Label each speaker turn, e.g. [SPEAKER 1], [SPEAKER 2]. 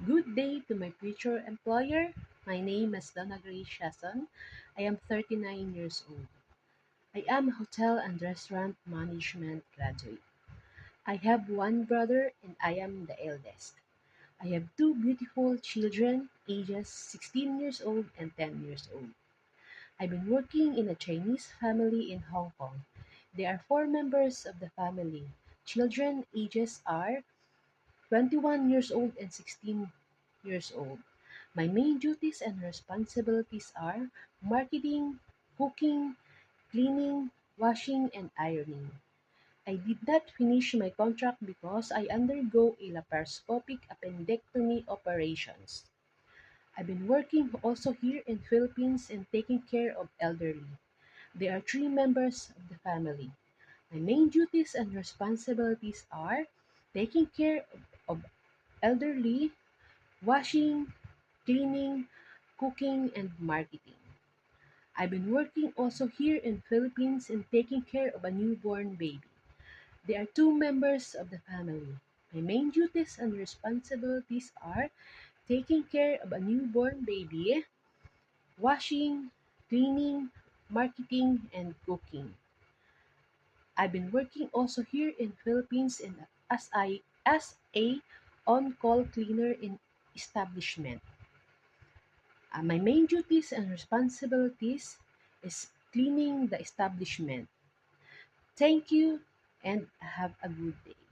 [SPEAKER 1] Good day to my future employer. My name is Donna Grace Shason. I am 39 years old. I am a hotel and restaurant management graduate. I have one brother and I am the eldest. I have two beautiful children, ages 16 years old and 10 years old. I've been working in a Chinese family in Hong Kong. There are four members of the family. Children ages are 21 years old and 16 years old. My main duties and responsibilities are marketing, cooking, cleaning, washing, and ironing. I did not finish my contract because I undergo a laparoscopic appendectomy operations. I've been working also here in Philippines and taking care of elderly. There are three members of the family. My main duties and responsibilities are taking care of elderly, washing, cleaning, cooking, and marketing. I've been working also here in Philippines and taking care of a newborn baby. There are two members of the family. My main duties and responsibilities are taking care of a newborn baby, washing, cleaning, marketing, and cooking. I've been working also here in Philippines and as a on-call cleaner in establishment. My main duties and responsibilities is cleaning the establishment. Thank you and have a good day.